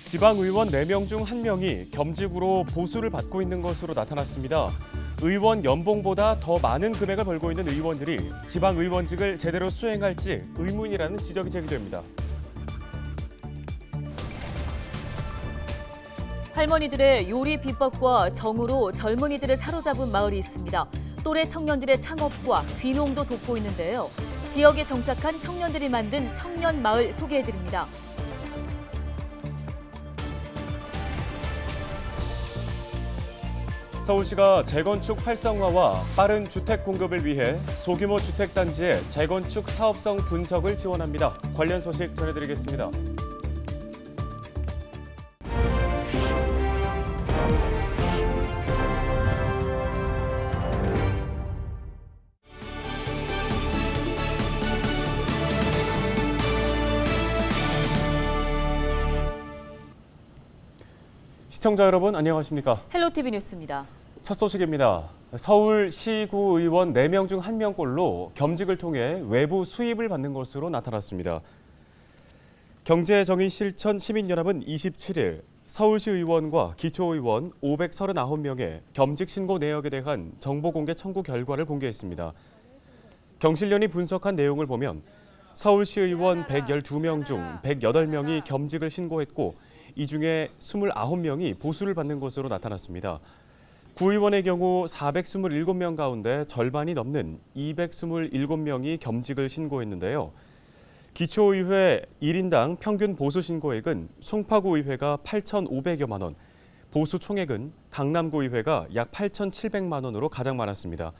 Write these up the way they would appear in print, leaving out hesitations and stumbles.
지방의원 4명 중 1명이 겸직으로 보수를 받고 있는 것으로 나타났습니다. 의원 연봉보다 더 많은 금액을 벌고 있는 의원들이 지방의원직을 제대로 수행할지 의문이라는 지적이 제기됩니다. 할머니들의 요리 비법과 정으로 젊은이들을 사로잡은 마을이 있습니다. 또래 청년들의 창업과 귀농도 돕고 있는데요. 지역에 정착한 청년들이 만든 청년 마을 소개해드립니다. 서울시가 재건축 활성화와 빠른 주택 공급을 위해 소규모 주택단지의 재건축 사업성 분석을 지원합니다. 관련 소식 전해드리겠습니다. 시청자 여러분 안녕하십니까? 헬로티비 뉴스입니다. 첫 소식입니다. 서울시구 의원 4명 중 1명꼴로 겸직을 통해 외부 수입을 받는 것으로 나타났습니다. 경제정의실천 시민연합은 27일 서울시 의원과 기초의원 539명의 겸직 신고 내역에 대한 정보공개 청구 결과를 공개했습니다. 경실련이 분석한 내용을 보면 서울시 의원 112명 중 108명이 겸직을 신고했고 이 중에 29명이 보수를 받는 것으로 나타났습니다. 구의원의 경우 427명 가운데 절반이 넘는 227명이 겸직을 신고했는데요. 기초의회 1인당 평균 보수 신고액은 송파구의회가 8,500여만 원, 보수 총액은 강남구의회가 약 8,700만 원으로 가장 많았습니다.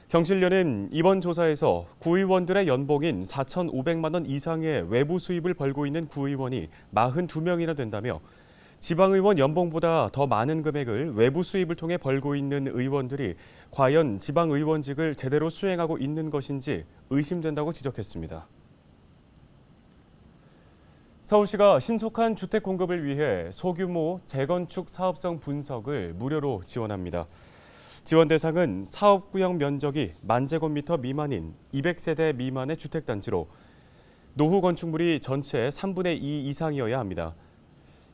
경실련은 이번 조사에서 구의원들의 연봉인 4,500만 원 이상의 외부 수입을 벌고 있는 구의원이 42명이나 된다며 지방의원 연봉보다 더 많은 금액을 외부 수입을 통해 벌고 있는 의원들이 과연 지방의원직을 제대로 수행하고 있는 것인지 의심된다고 지적했습니다. 서울시가 신속한 주택 공급을 위해 소규모 재건축 사업성 분석을 무료로 지원합니다. 지원 대상은 사업구역 면적이 10,000제곱미터 미만인 200세대 미만의 주택단지로 노후 건축물이 전체의 3분의 2 이상이어야 합니다.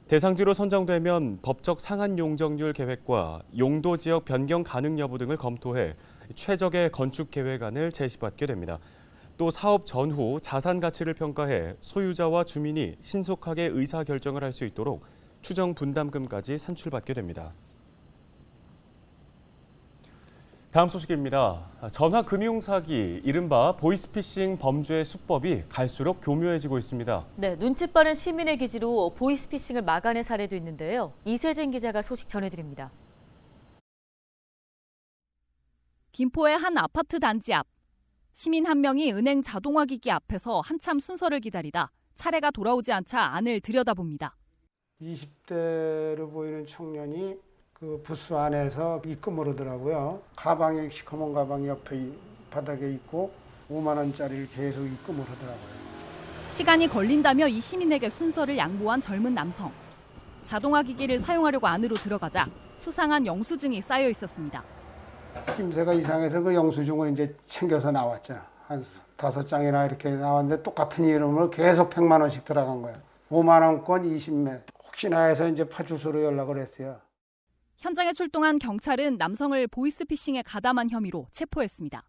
대상지로 선정되면 법적 상한 용적률 계획과 용도 지역 변경 가능 여부 등을 검토해 최적의 건축 계획안을 제시받게 됩니다. 또 사업 전후 자산 가치를 평가해 소유자와 주민이 신속하게 의사 결정을 할 수 있도록 추정 분담금까지 산출받게 됩니다. 다음 소식입니다. 전화금융사기, 이른바 보이스피싱 범죄의 수법이 갈수록 교묘해지고 있습니다. 네, 눈치 빠른 시민의 기지로 보이스피싱을 막아낸 사례도 있는데요. 이세진 기자가 소식 전해드립니다. 김포의 한 아파트 단지 앞. 시민 한 명이 은행 자동화기기 앞에서 한참 순서를 기다리다 차례가 돌아오지 않자 안을 들여다봅니다. 20대로 보이는 청년이 그 부스 안에서 입금을 하더라고요. 가방에 시커먼 가방이 옆에 바닥에 있고 5만 원짜리를 계속 입금을 하더라고요. 시간이 걸린다며 이 시민에게 순서를 양보한 젊은 남성. 자동화기기를 사용하려고 안으로 들어가자 수상한 영수증이 쌓여 있었습니다. 김새가 이상해서 그 영수증을 이제 챙겨서 나왔죠. 한 5장이나 이렇게 나왔는데 똑같은 이름으로 계속 100만 원씩 들어간 거예요. 5만 원권 20매. 혹시나 해서 이제 파출소로 연락을 했어요. 현장에 출동한 경찰은 남성을 보이스피싱에 가담한 혐의로 체포했습니다.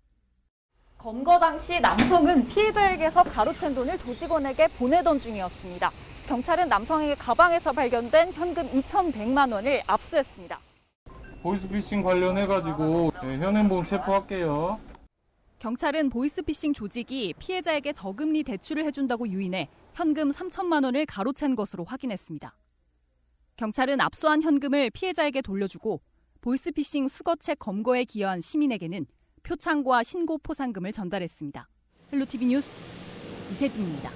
검거 당시 남성은 피해자에게서 가로챈 돈을 조직원에게 보내던 중이었습니다. 경찰은 남성에게 가방에서 발견된 현금 2,100만 원을 압수했습니다. 보이스피싱 관련해가지고 현행범 체포할게요. 경찰은 보이스피싱 조직이 피해자에게 저금리 대출을 해준다고 유인해 현금 3천만 원을 가로챈 것으로 확인했습니다. 경찰은 압수한 현금을 피해자에게 돌려주고 보이스피싱 수거책 검거에 기여한 시민에게는 표창과 신고 포상금을 전달했습니다. 헬로티비 뉴스 이세진입니다.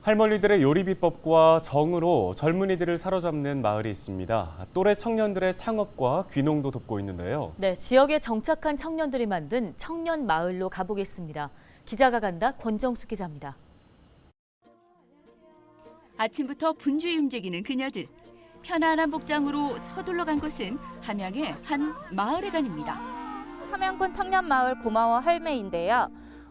할머니들의 요리 비법과 정으로 젊은이들을 사로잡는 마을이 있습니다. 또래 청년들의 창업과 귀농도 돕고 있는데요. 네, 지역에 정착한 청년들이 만든 청년 마을로 가보겠습니다. 기자가 간다, 권정수 기자입니다. 아침부터 분주히 움직이는 그녀들. 편안한 복장으로 서둘러 간 곳은 함양의 한 마을회관입니다. 함양군 청년마을 고마워 할매인데요.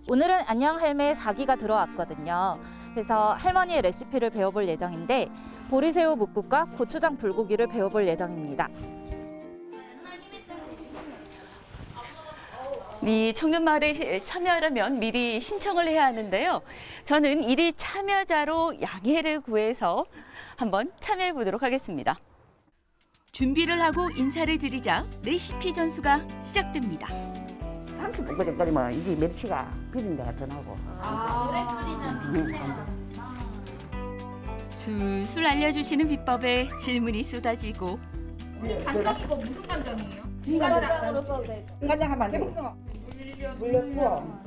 오늘은 안녕 할매의 사기가 들어왔거든요. 그래서 할머니의 레시피를 배워볼 예정인데 보리새우 묵국과 고추장 불고기를 배워볼 예정입니다. 이 청년마을에 참여하려면 미리 신청을 해야 하는데요. 저는 일일 참여자로 양해를 구해서 한번 참여해 보도록 하겠습니다. 준비를 하고 인사를 드리자 레시피 전수가 시작됩니다. 35분 정도면 이게 맵시가 비린 데가 더 나고. 술술 알려주시는 비법에 질문이 쏟아지고 간장 이거 무슨 간장이에요? 진간장으로 써도 돼. 진간장 하면 안 돼. 물 넣고.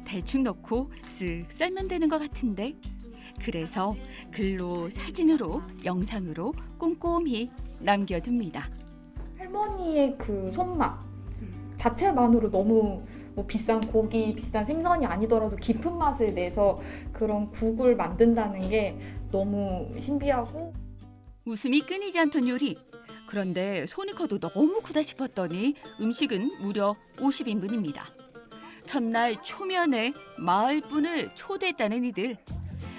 대충 넣고 쓱 썰면 되는 것 같은데 그래서 글로 사진으로 영상으로 꼼꼼히 남겨둡니다. 할머니의 그 손맛 자체만으로 너무 뭐 비싼 고기, 비싼 생선이 아니더라도 깊은 맛을 내서 그런 국을 만든다는 게 너무 신비하고 웃음이 끊이지 않던 요리. 그런데 손이 커도 너무 크다 싶었더니 음식은 무려 50인분입니다. 첫날 초면에 마을분을 초대했다는 이들.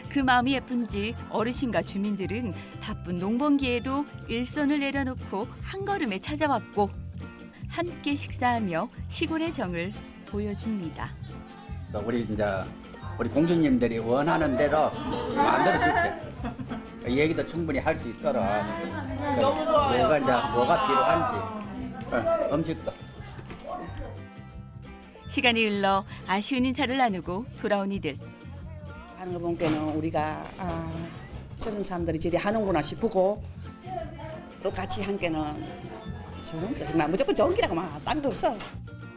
그 마음이 예쁜지 어르신과 주민들은 바쁜 농번기에도 일손을 내려놓고 한 걸음에 찾아왔고 함께 식사하며 시골의 정을 보여줍니다. 우리 공주님들이 원하는 대로 만들어줄게. 얘기도 충분히 할 수 있도록 뭐가 필요한지 음식도. 시간이 흘러 아쉬운 인사를 나누고 돌아온 이들. 하는 거 보니까는 우리가 저런 사람들이 저리 하는구나 싶고 또 같이 한 게는 저런 게 정말 무조건 좋은 기라고 딴 거 없어.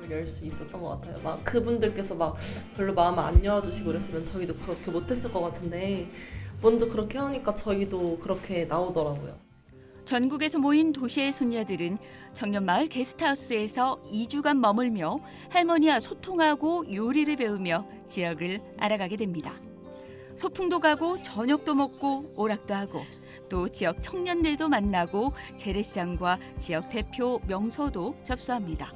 열 수 있었던 것 같아요. 막 그분들께서 막 별로 마음 안 열어주시고 그랬으면 저희도 그렇게 못했을 것 같은데 먼저 그렇게 하니까 저희도 그렇게 나오더라고요. 전국에서 모인 도시의 손녀들은 청년마을 게스트하우스에서 2주간 머물며 할머니와 소통하고 요리를 배우며 지역을 알아가게 됩니다. 소풍도 가고 저녁도 먹고 오락도 하고 또 지역 청년들도 만나고 재래시장과 지역 대표 명소도 접수합니다.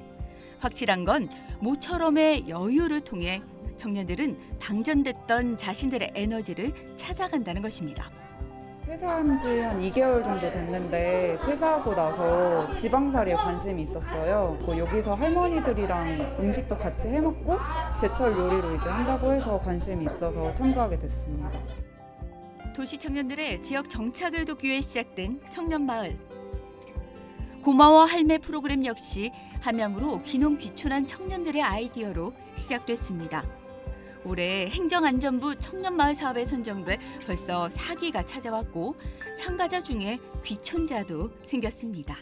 확실한 건 모처럼의 여유를 통해 청년들은 방전됐던 자신들의 에너지를 찾아간다는 것입니다. 퇴사한 지 한 2개월 정도 됐는데 퇴사하고 나서 지방살이에 관심이 있었어요. 여기서 할머니들이랑 음식도 같이 해먹고 제철 요리로 이제 한다고 해서 관심이 있어서 참가하게 됐습니다. 도시 청년들의 지역 정착을 돕기 위해 시작된 청년마을. 고마워 할매 프로그램 역시 함양으로 귀농 귀촌한 청년들의 아이디어로 시작됐습니다. 올해 행정안전부 청년마을 사업에 선정돼 벌써 4기가 찾아왔고 참가자 중에 귀촌자도 생겼습니다.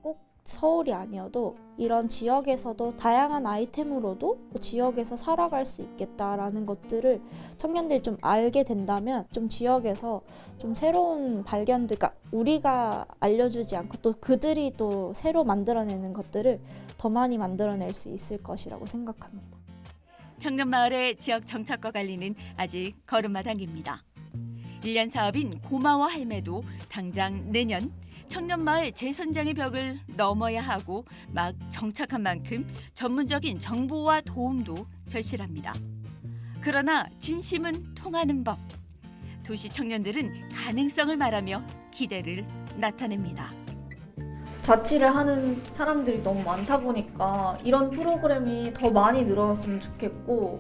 꼭 서울이 아니어도 이런 지역에서도 다양한 아이템으로도 지역에서 살아갈 수 있겠다라는 것들을 청년들이 좀 알게 된다면 좀 지역에서 좀 새로운 발견들, 그러니까 우리가 알려주지 않고 또 그들이 또 새로 만들어내는 것들을 더 많이 만들어낼 수 있을 것이라고 생각합니다. 청년마을의 지역 정착과 관리는 아직 걸음마 단계입니다. 1년 사업인 고마워 할매도 당장 내년 청년마을 재선장의 벽을 넘어야 하고 막 정착한 만큼 전문적인 정보와 도움도 절실합니다. 그러나 진심은 통하는 법. 도시 청년들은 가능성을 말하며 기대를 나타냅니다. 자취를 하는 사람들이 너무 많다 보니까 이런 프로그램이 더 많이 늘어났으면 좋겠고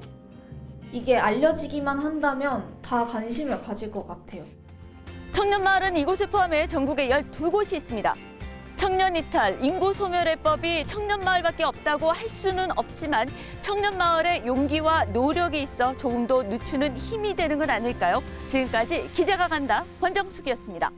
이게 알려지기만 한다면 다 관심을 가질 것 같아요. 청년마을은 이곳을 포함해 전국에 12곳이 있습니다. 청년 이탈, 인구 소멸해법이 청년마을밖에 없다고 할 수는 없지만 청년마을의 용기와 노력이 있어 조금 더 늦추는 힘이 되는 건 아닐까요? 지금까지 기자가 간다 권정숙이었습니다.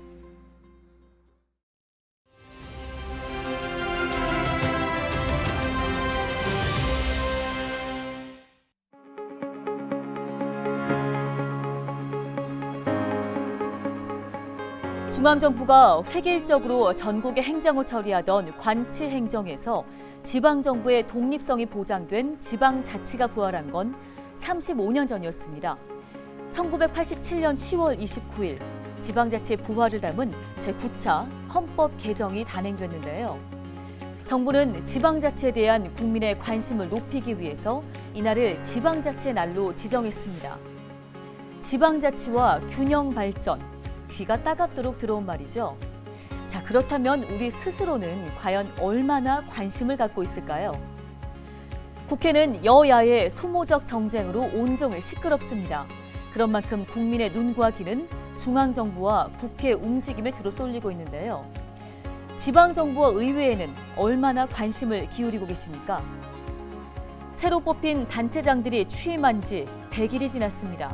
중앙정부가 획일적으로 전국의 행정을 처리하던 관치 행정에서 지방정부의 독립성이 보장된 지방자치가 부활한 건 35년 전이었습니다. 1987년 10월 29일 지방자치 부활을 담은 제9차 헌법 개정이 단행됐는데요. 정부는 지방자치에 대한 국민의 관심을 높이기 위해서 이날을 지방자치의 날로 지정했습니다. 지방자치와 균형 발전, 귀가 따갑도록 들어온 말이죠. 자, 그렇다면 우리 스스로는 과연 얼마나 관심을 갖고 있을까요? 국회는 여야의 소모적 정쟁으로 온종일 시끄럽습니다. 그런 만큼 국민의 눈과 귀는 중앙정부와 국회 움직임에 주로 쏠리고 있는데요. 지방정부와 의회에는 얼마나 관심을 기울이고 계십니까? 새로 뽑힌 단체장들이 취임한 지 100일이 지났습니다.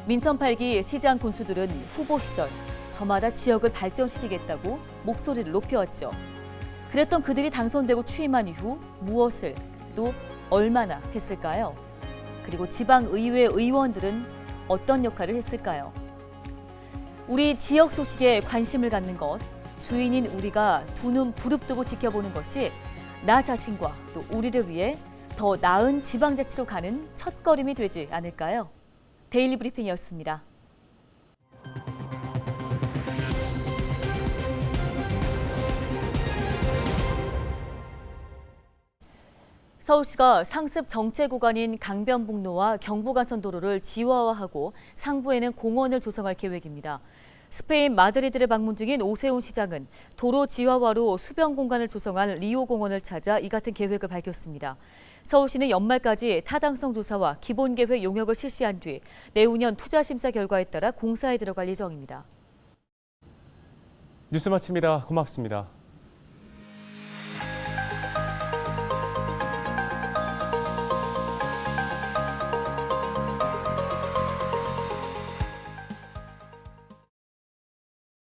민선 8기 시장 군수들은 후보 시절 저마다 지역을 발전시키겠다고 목소리를 높여왔죠. 그랬던 그들이 당선되고 취임한 이후 무엇을 또 얼마나 했을까요? 그리고 지방의회 의원들은 어떤 역할을 했을까요? 우리 지역 소식에 관심을 갖는 것, 주인인 우리가 두 눈 부릅뜨고 지켜보는 것이 나 자신과 또 우리를 위해 더 나은 지방자치로 가는 첫걸음이 되지 않을까요? 데일리 브리핑이었습니다. 서울시가 상습 정체 구간인 강변북로와 경부간선도로를 지화화하고 상부에는 공원을 조성할 계획입니다. 스페인 마드리드를 방문 중인 오세훈 시장은 도로 지화화로 수변 공간을 조성할 리오 공원을 찾아 이 같은 계획을 밝혔습니다. 서울시는 연말까지 타당성 조사와 기본계획 용역을 실시한 뒤 내후년 투자심사 결과에 따라 공사에 들어갈 예정입니다. 뉴스 마칩니다. 고맙습니다.